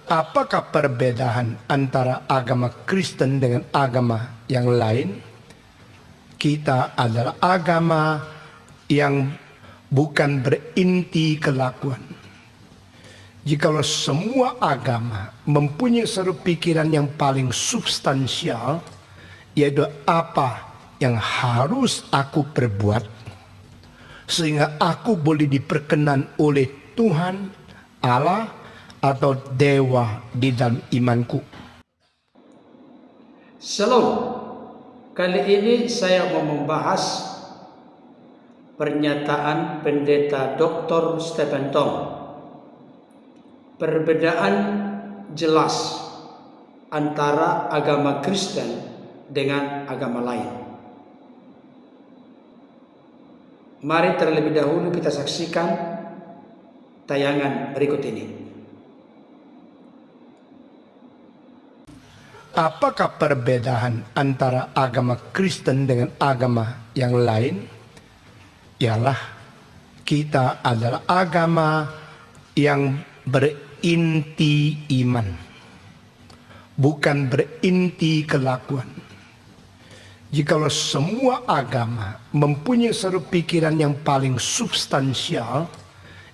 Apakah perbedaan antara agama Kristen dengan agama yang lain? Kita adalah agama yang bukan berinti kelakuan. Jikalau semua agama mempunyai satu pikiran yang paling substansial, yaitu apa yang harus aku perbuat sehingga aku boleh diperkenan oleh Tuhan Allah atau dewa di dalam imanku. Shalom. Kali ini saya mau membahas pernyataan Pendeta Dr. Stephen Tong. Perbedaan jelas antara agama Kristen dengan agama lain. Mari terlebih dahulu kita saksikan tayangan berikut ini. Apakah perbedaan antara agama Kristen dengan agama yang lain? Ialah kita adalah agama yang berinti iman, bukan berinti kelakuan. Jikalau semua agama mempunyai satu pikiran yang paling substansial,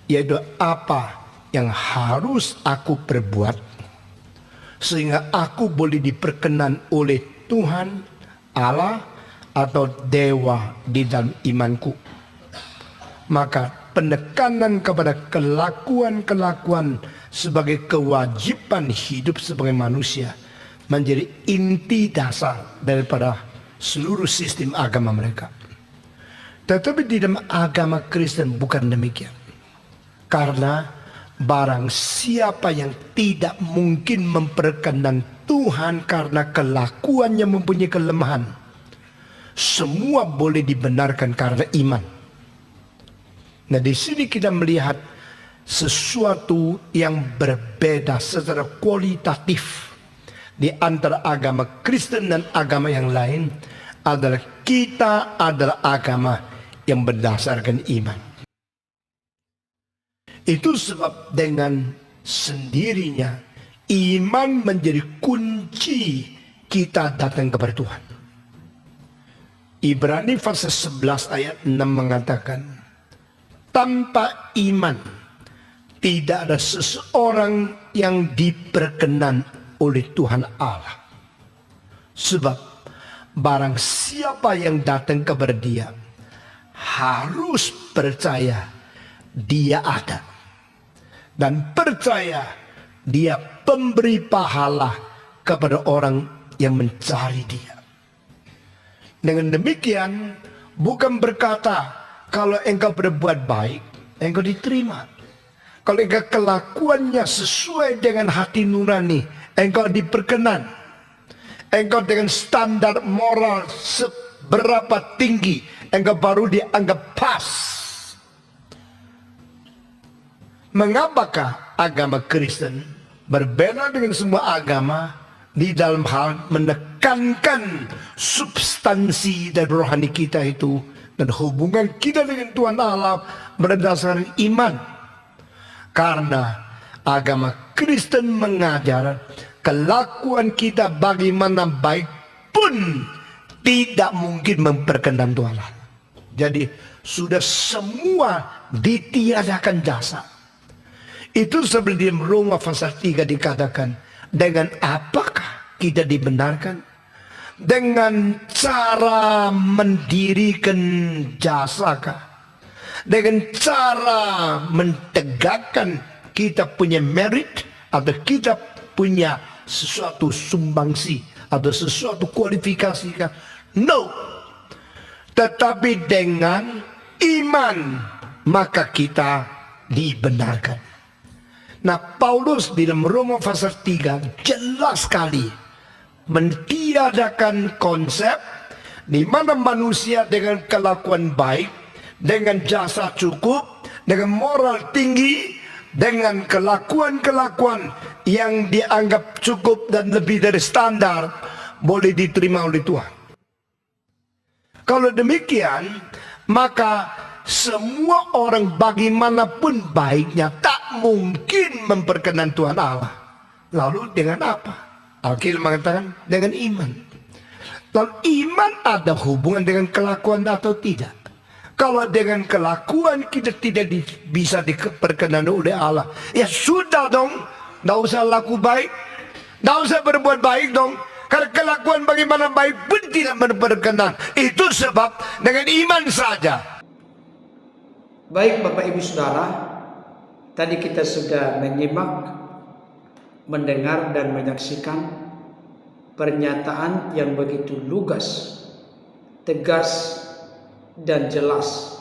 yaitu apa yang harus aku perbuat sehingga aku boleh diperkenan oleh Tuhan Allah atau dewa di dalam imanku, maka penekanan kepada kelakuan-kelakuan sebagai kewajiban hidup sebagai manusia menjadi inti dasar daripada seluruh sistem agama mereka. Tetapi di dalam agama Kristen bukan demikian. Karena barang siapa yang tidak mungkin memperkenan Tuhan karena kelakuannya mempunyai kelemahan, semua boleh dibenarkan karena iman. Nah, di sini kita melihat sesuatu yang berbeda secara kualitatif di antara agama Kristen dan agama yang lain adalah kita adalah agama yang berdasarkan iman. Itu sebab dengan sendirinya iman menjadi kunci kita datang kepada Tuhan. Ibrani pasal 11 ayat 6 mengatakan, tanpa iman tidak ada seseorang yang diperkenan oleh Tuhan Allah. Sebab barang siapa yang datang kepada Dia harus percaya Dia ada, dan percaya Dia pemberi pahala kepada orang yang mencari Dia. Dengan demikian bukan berkata kalau engkau berbuat baik engkau diterima, kalau engkau kelakuannya sesuai dengan hati nurani engkau diperkenan, engkau dengan standar moral seberapa tinggi engkau baru dianggap pas. Mengapakah agama Kristen berbeda dengan semua agama di dalam hal menekankan substansi dan rohani kita itu dan hubungan kita dengan Tuhan Allah berdasarkan iman? Karena agama Kristen mengajar kelakuan kita bagaimana baik pun tidak mungkin memperkenan Tuhan Allah. Jadi sudah semua ditiadakan jasa. Itu seperti Roma pasal 3 dikatakan, dengan apakah kita dibenarkan? Dengan cara mendirikan jasakah? Dengan cara mentegakkan kita punya merit, atau kita punya sesuatu sumbangsi atau sesuatu kualifikasi? No. Tetapi dengan iman maka kita dibenarkan. Nah, Paulus di dalam Roma pasal 3 jelas sekali mentiadakan konsep di mana manusia dengan kelakuan baik, dengan jasa cukup, dengan moral tinggi, dengan kelakuan-kelakuan yang dianggap cukup dan lebih dari standar boleh diterima oleh Tuhan. Kalau demikian, maka semua orang bagaimanapun baiknya tak mungkin memperkenan Tuhan Allah. Lalu dengan apa? Alkitab mengatakan dengan iman. Lalu iman ada hubungan dengan kelakuan atau tidak? Kalau dengan kelakuan kita tidak bisa diperkenan oleh Allah, ya sudah dong, tidak usah laku baik, tidak usah berbuat baik dong. Karena kelakuan bagaimana baik pun tidak berkenan. Itu sebab dengan iman saja. Baik Bapak Ibu Saudara, tadi kita sudah menyimak, mendengar dan menyaksikan pernyataan yang begitu lugas, tegas dan jelas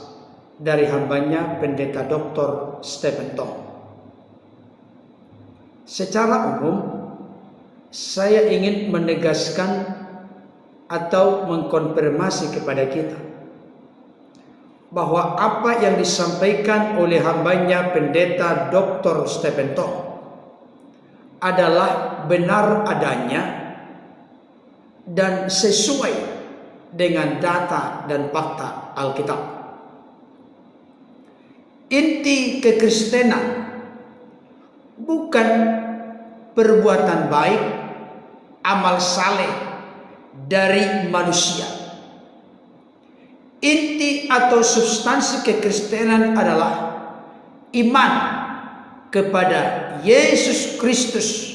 dari hambanya Pendeta Dr. Stephen Tong. Secara umum, saya ingin menegaskan atau mengkonfirmasi kepada kita bahwa apa yang disampaikan oleh hambanya Pendeta Dr. Stephen Tong adalah benar adanya dan sesuai dengan data dan fakta Alkitab. Inti kekristenan bukan perbuatan baik, amal saleh dari manusia. Inti atau substansi kekristenan adalah iman kepada Yesus Kristus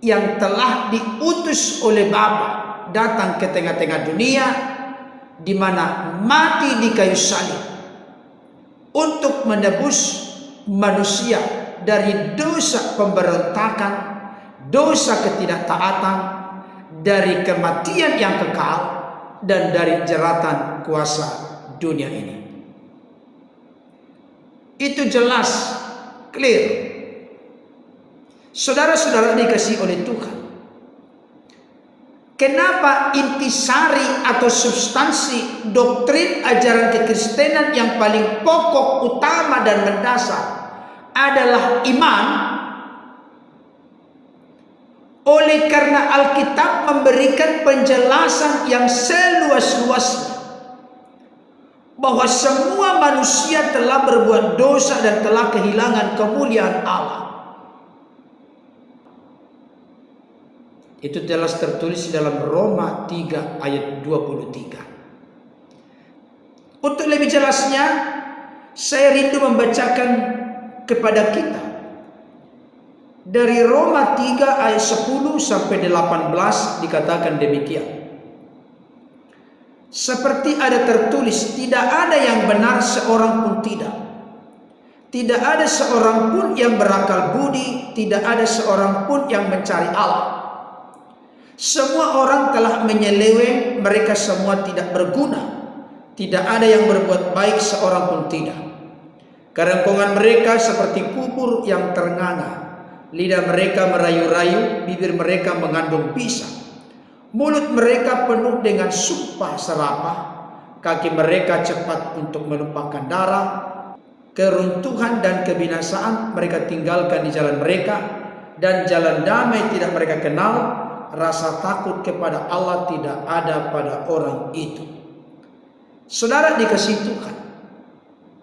yang telah diutus oleh Bapa datang ke tengah-tengah dunia, di mana mati di kayu salib untuk menebus manusia dari dosa pemberontakan, dosa ketidaktaatan, dari kematian yang kekal, dan dari jeratan kuasa dunia ini. Itu jelas, clear. Saudara-saudara dikasihi oleh Tuhan, kenapa intisari atau substansi doktrin ajaran kekristenan yang paling pokok, utama dan mendasar adalah iman? Oleh karena Alkitab memberikan penjelasan yang seluas-luasnya bahwa semua manusia telah berbuat dosa dan telah kehilangan kemuliaan Allah. Itu jelas tertulis dalam Roma 3 ayat 23. Untuk lebih jelasnya, saya rindu membacakan kepada kita dari Roma 3 ayat 10 sampai 18 dikatakan demikian. Seperti ada tertulis, tidak ada yang benar seorang pun tidak. Tidak ada seorang pun yang berakal budi, tidak ada seorang pun yang mencari Allah. Semua orang telah menyeleweng, mereka semua tidak berguna. Tidak ada yang berbuat baik seorang pun tidak. Kerongkongan mereka seperti kubur yang ternganga. Lidah mereka merayu-rayu, bibir mereka mengandung pisang. Mulut mereka penuh dengan sumpah serapah. Kaki mereka cepat untuk menumpahkan darah. Keruntuhan dan kebinasaan mereka tinggalkan di jalan mereka, dan jalan damai tidak mereka kenal. Rasa takut kepada Allah tidak ada pada orang itu. Saudara dikasihi Tuhan,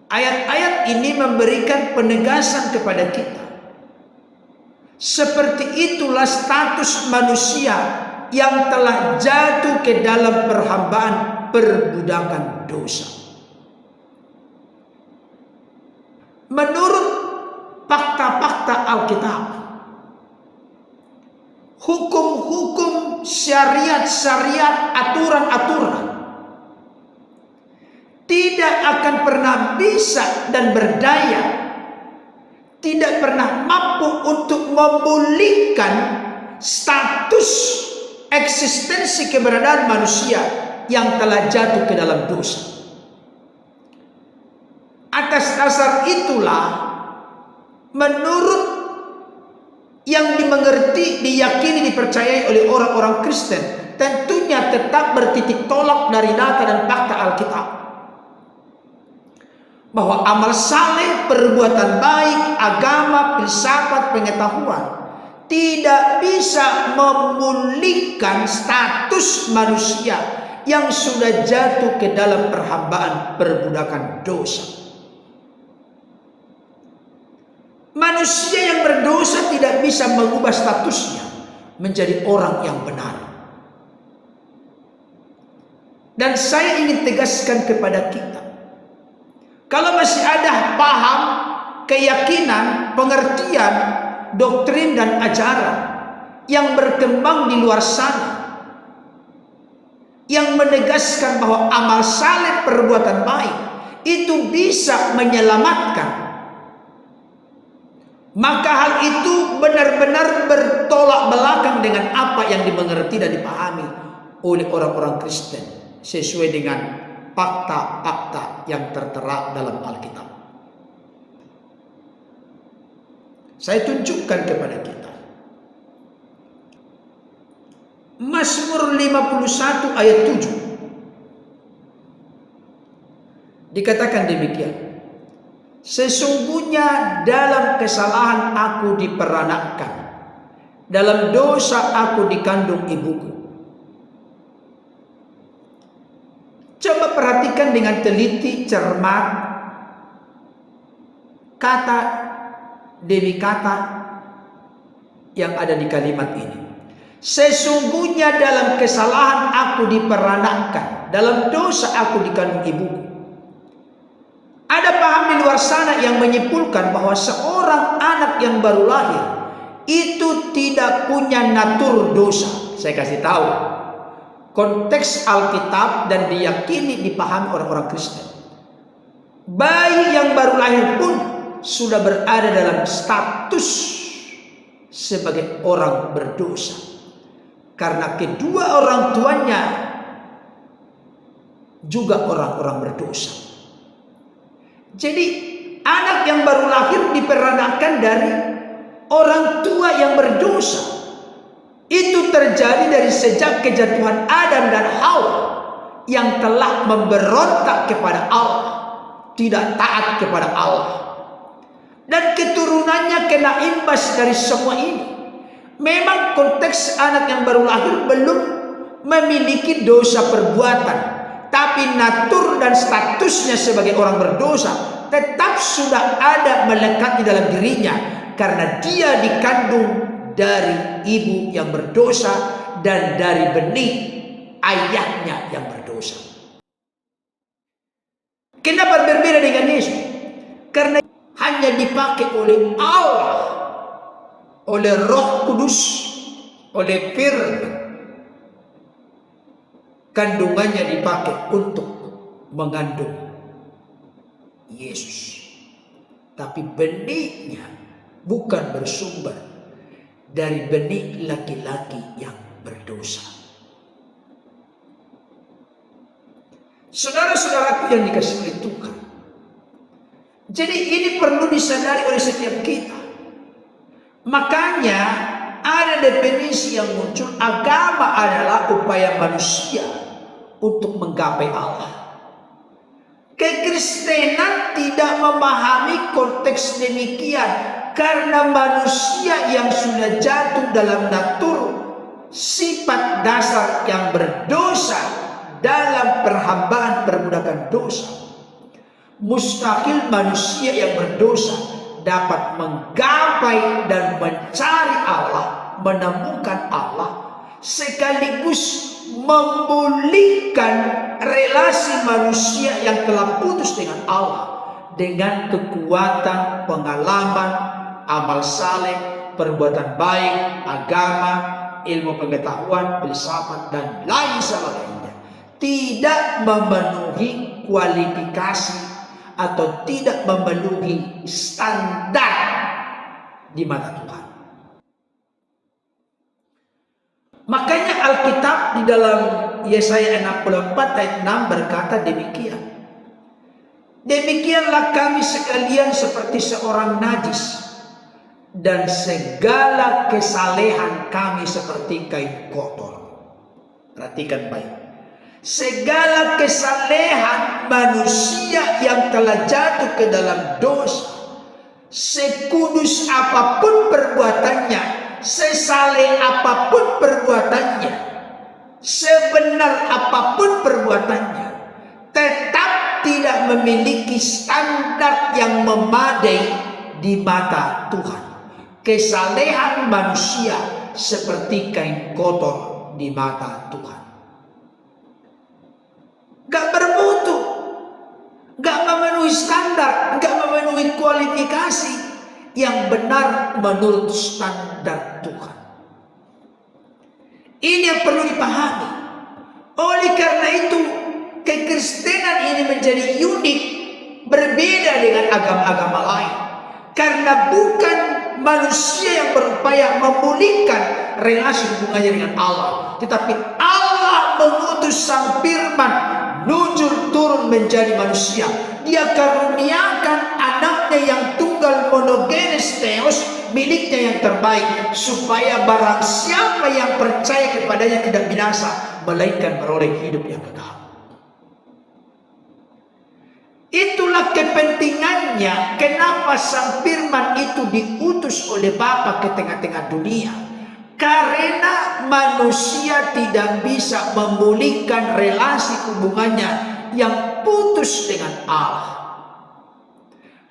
ayat-ayat ini memberikan penegasan kepada kita. Seperti itulah status manusia yang telah jatuh ke dalam perhambaan perbudakan dosa. Menurut fakta-fakta Alkitab, hukum-hukum, syariat-syariat, aturan-aturan tidak akan pernah bisa dan berdaya, tidak pernah mampu untuk memulihkan status eksistensi keberadaan manusia yang telah jatuh ke dalam dosa. Atas dasar itulah, menurut yang dimengerti, diyakini, dipercayai oleh orang-orang Kristen, tentunya tetap bertitik tolak dari data dan fakta Alkitab, bahwa amal saleh, perbuatan baik, agama, filsafat, pengetahuan tidak bisa memulihkan status manusia yang sudah jatuh ke dalam perhambaan perbudakan dosa. Manusia yang berdosa tidak bisa mengubah statusnya menjadi orang yang benar. Dan saya ingin tegaskan kepada kita, kalau masih ada paham, keyakinan, pengertian, doktrin dan ajaran yang berkembang di luar sana, yang menegaskan bahwa amal saleh perbuatan baik itu bisa menyelamatkan, maka hal itu benar-benar bertolak belakang dengan apa yang dimengerti dan dipahami oleh orang-orang Kristen sesuai dengan fakta-fakta yang tertera dalam Alkitab. Saya tunjukkan kepada kita Mazmur 51 ayat 7. Dikatakan demikian, sesungguhnya dalam kesalahan aku diperanakkan, dalam dosa aku dikandung ibuku. Coba perhatikan dengan teliti, cermat kata demi kata yang ada di kalimat ini. Sesungguhnya dalam kesalahan aku diperanakkan, dalam dosa aku dikandung ibuku. Ada paham di luar sana yang menyimpulkan bahwa seorang anak yang baru lahir itu tidak punya natur dosa. Saya kasih tahu konteks Alkitab dan diyakini dipahami orang-orang Kristen. Bayi yang baru lahir pun sudah berada dalam status sebagai orang berdosa, karena kedua orang tuanya juga orang-orang berdosa. Jadi anak yang baru lahir diperanakkan dari orang tua yang berdosa. Itu terjadi dari sejak kejatuhan Adam dan Hawa yang telah memberontak kepada Allah, tidak taat kepada Allah. Dan keturunannya kena imbas dari semua ini. Memang konteks anak yang baru lahir belum memiliki dosa perbuatan, tapi natur dan statusnya sebagai orang berdosa tetap sudah ada melekat di dalam dirinya, karena dia dikandung dari ibu yang berdosa dan dari benih ayahnya yang berdosa. Kenapa berbeda dengan Yesus? Karena hanya dipakai oleh Allah, oleh Roh Kudus, oleh firman. Kandungannya dipakai untuk mengandung Yesus, tapi benihnya bukan bersumber dari benih laki-laki yang berdosa. Saudara-saudaraku yang dikasihi oleh Tuhan, jadi ini perlu disadari oleh setiap kita. Makanya ada definisi yang muncul, agama adalah upaya manusia untuk menggapai Allah. Kekristenan tidak memahami konteks demikian, karena manusia yang sudah jatuh dalam natur sifat dasar yang berdosa dalam perhambaan perbudakan dosa, mustahil manusia yang berdosa dapat menggapai dan mencari Allah, menemukan Allah, sekaligus memulihkan relasi manusia yang telah putus dengan Allah dengan kekuatan, pengalaman, amal saleh, perbuatan baik, agama, ilmu pengetahuan, filsafat dan lain sebagainya. Tidak memenuhi kualifikasi atau tidak memenuhi standar di mata Tuhan. Makanya Alkitab di dalam Yesaya 64 ayat 6 berkata demikian. Demikianlah kami sekalian seperti seorang najis, dan segala kesalehan kami seperti kain kotor. Perhatikan baik. Segala kesalehan manusia yang telah jatuh ke dalam dosa, sekudus apapun perbuatannya, sesaleh apapun perbuatannya, sebenar apapun perbuatannya, tetap tidak memiliki standar yang memadai di mata Tuhan. Kesalehan manusia seperti kain kotor di mata Tuhan. Gak bermutu, gak memenuhi standar, gak memenuhi kualifikasi yang benar menurut standar Tuhan. Ini yang perlu dipahami. Oleh karena itu, kekristenan ini menjadi unik, berbeda dengan agama-agama lain. Karena bukan manusia yang berupaya memulihkan relasi hubungannya dengan Allah, tetapi Allah mengutus Sang Firman nujur turun menjadi manusia. Dia karuniakan anaknya yang tunggal monogenes theos, miliknya yang terbaik, supaya barang siapa yang percaya kepadanya tidak binasa, melainkan beroleh hidup yang kekal. Itulah kepentingannya kenapa Sang Firman itu diutus oleh Bapa ke tengah-tengah dunia. Karena manusia tidak bisa memulihkan relasi hubungannya yang putus dengan Allah.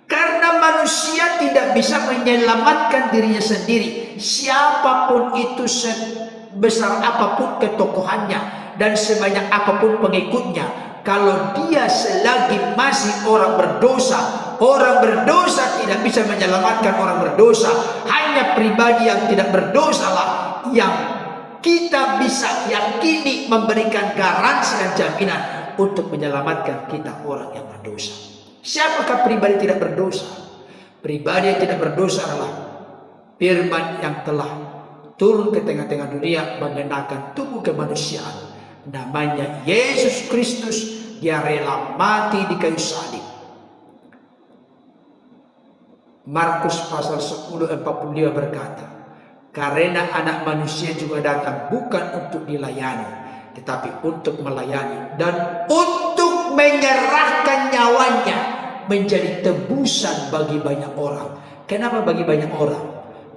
Karena manusia tidak bisa menyelamatkan dirinya sendiri. Siapapun itu, sebesar apapun ketokohannya dan sebanyak apapun pengikutnya, kalau dia selagi masih orang berdosa tidak bisa menyelamatkan orang berdosa. Hanya pribadi yang tidak berdosa lah yang kita bisa yakini memberikan garansi dan jaminan untuk menyelamatkan kita orang yang berdosa. Siapakah pribadi tidak berdosa? Pribadi yang tidak berdosa adalah Firman yang telah turun ke tengah-tengah dunia mengenakan tubuh kemanusiaan. Namanya Yesus Kristus. Dia rela mati di kayu salib. Markus pasal 10:45 berkata, karena anak manusia juga datang bukan untuk dilayani, tetapi untuk melayani dan untuk menyerahkan nyawanya menjadi tebusan bagi banyak orang. Kenapa bagi banyak orang?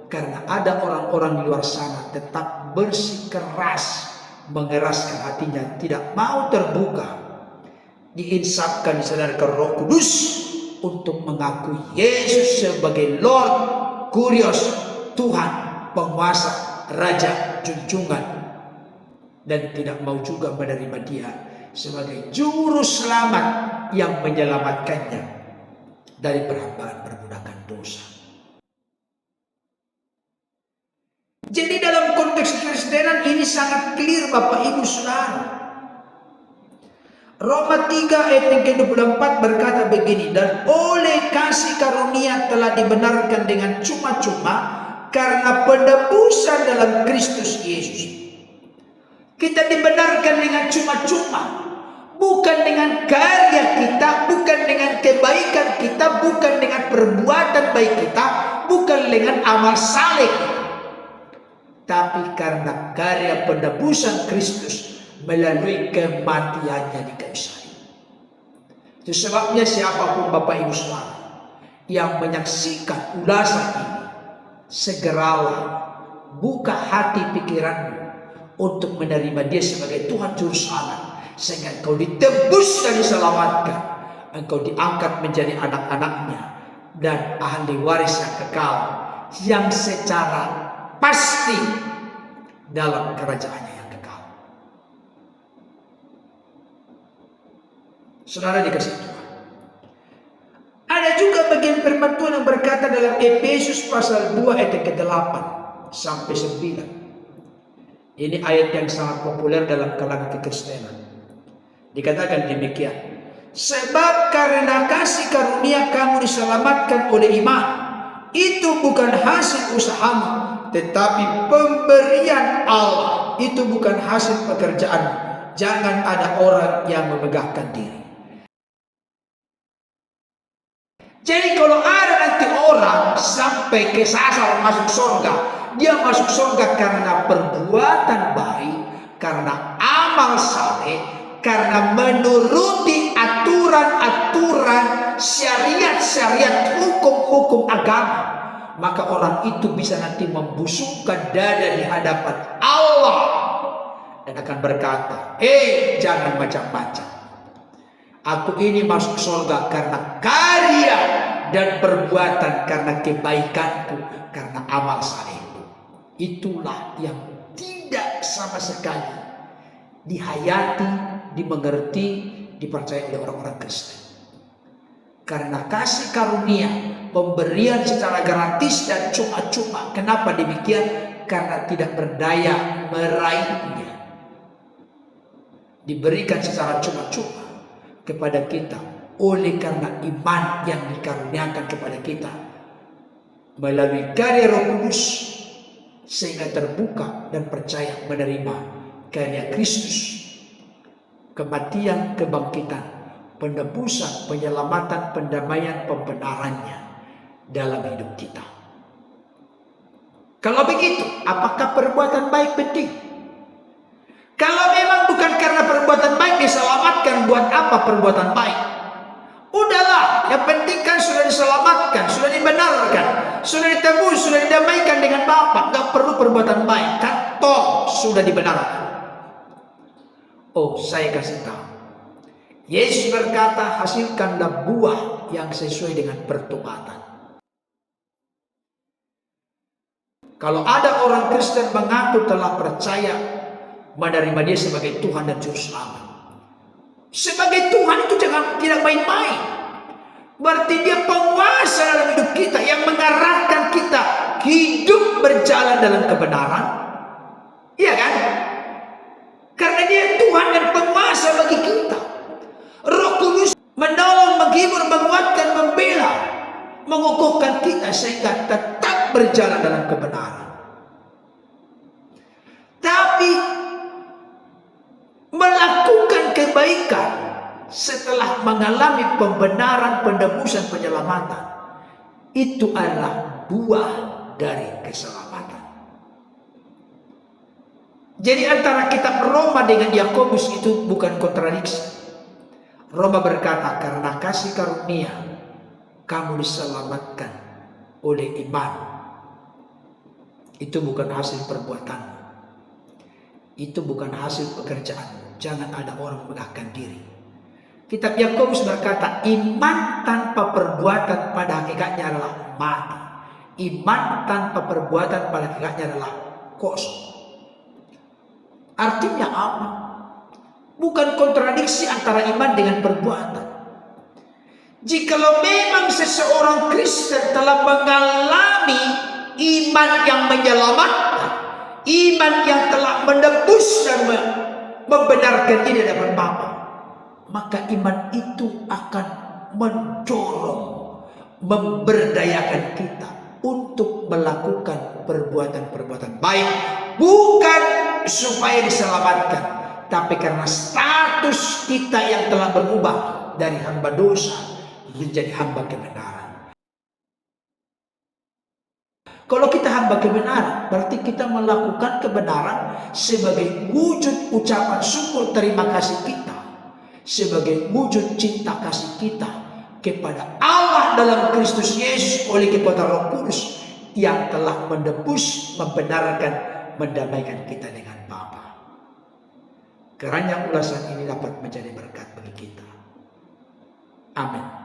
Karena ada orang-orang di luar sana tetap bersikeras mengeraskan hatinya, tidak mau terbuka, diinsapkan, disadarkan Roh Kudus untuk mengakui Yesus sebagai Lord, Kurios, Tuhan, penguasa, Raja, junjungan, dan tidak mau juga menerima Dia sebagai juru selamat yang menyelamatkannya dari perhambaan perbudakan dosa. Jadi dalam konteks Kristenan ini sangat clear Bapak Ibu Saudara. Roma 3 ayat yang ke-24 berkata begini, dan oleh kasih karunia telah dibenarkan dengan cuma-cuma karena penebusan dalam Kristus Yesus. Kita dibenarkan dengan cuma-cuma, bukan dengan karya kita, bukan dengan kebaikan kita, bukan dengan perbuatan baik kita, bukan dengan amal saleh kita, tapi karena karya penebusan Kristus melalui kematiannya di kayu salib. Itu sebabnya siapapun Bapak Ibu Saudara yang menyaksikan ulasan ini, segeralah buka hati pikiranmu untuk menerima Dia sebagai Tuhan Juru Selamat, sehingga engkau ditebus dan diselamatkan, engkau diangkat menjadi anak-anaknya dan ahli waris yang kekal, yang secara pasti dalam kerajaannya yang kekal. Saudara dikasih Tuhan, ada juga bagian firman Tuhan yang berkata dalam Efesus pasal 2 ayat ke-8 sampai 9. Ini ayat yang sangat populer dalam kalangan kekristenan. Dikatakan demikian, sebab karena kasih karunia kamu diselamatkan oleh iman. Itu bukan hasil usahamu, tetapi pemberian Allah. Itu bukan hasil pekerjaan. Jangan ada orang yang memegahkan diri. Jadi kalau ada nanti orang sampai kesasar masuk surga, dia masuk surga karena perbuatan baik, karena amal saleh, karena menuruti aturan-aturan, syariat-syariat, hukum-hukum agama, maka orang itu bisa nanti membusungkan dada di hadapan Allah dan akan berkata, jangan macam-macam. Aku ini masuk surga karena karya dan perbuatan karena kebaikanku, karena amal salehku. Itulah yang tidak sama sekali dihayati, dimengerti, dipercaya oleh orang-orang Kristen. Karena kasih karunia, pemberian secara gratis dan cuma-cuma. Kenapa demikian? Karena tidak berdaya meraihnya. Diberikan secara cuma-cuma kepada kita oleh karena iman yang dikaruniakan kepada kita melalui karya Roh Kudus, sehingga terbuka dan percaya menerima karya Kristus, kematian, kebangkitan, penebusan, penyelamatan, pendamaian, pembenarannya dalam hidup kita. Kalau begitu, apakah perbuatan baik penting? Kalau memang bukan karena perbuatan baik diselamatkan, buat apa perbuatan baik? Udahlah, yang penting kan sudah diselamatkan, sudah dibenarkan, sudah ditebus, sudah didamaikan dengan Bapa. Gak perlu perbuatan baik, kan toh sudah dibenarkan. Oh, saya kasih tahu. Yesus berkata, hasilkanlah buah yang sesuai dengan pertobatan. Kalau ada orang Kristen mengaku telah percaya menerima dia sebagai Tuhan dan Juru Selamat, sebagai Tuhan itu tidak main-main. Berarti dia penguasa dalam hidup kita, yang mengarahkan kita hidup berjalan dalam kebenaran. Iya kan? Karena dia Tuhan dan penguasa bagi kita. Roh Kudus menolong, menghibur, menguatkan, membela, mengukuhkan kita sehingga tetap berjalan dalam kebenaran. Tapi melakukan kebaikan setelah mengalami pembenaran, penebusan, penyelamatan, itu adalah buah dari keselamatan. Jadi antara kitab Roma dengan Yakobus itu bukan kontradiksi. Roma berkata, karena kasih karunia kamu diselamatkan oleh iman. Itu bukan hasil perbuatan, itu bukan hasil pekerjaan. Jangan ada orang megahkan diri. Kitab Yakobus berkata, iman tanpa perbuatan pada hakikatnya adalah mati. Iman tanpa perbuatan pada hakikatnya adalah kosong. Artinya apa? Bukan kontradiksi antara iman dengan perbuatan. Jikalau memang seseorang Kristen telah mengalami iman yang menyelamatkan, iman yang telah menebus dan membenarkan diri di hadapan Bapa, maka iman itu akan mendorong, memberdayakan kita untuk melakukan perbuatan-perbuatan baik, bukan supaya diselamatkan, tapi karena status kita yang telah berubah dari hamba dosa menjadi hamba kebenaran. Kalau kita hamba kebenaran, berarti kita melakukan kebenaran sebagai wujud ucapan syukur terima kasih kita, sebagai wujud cinta kasih kita kepada Allah dalam Kristus Yesus oleh kekuatan Roh Kudus yang telah menebus, membenarkan, mendamaikan kita dengan Bapa. Kiranya ulasan ini dapat menjadi berkat bagi kita. Amin.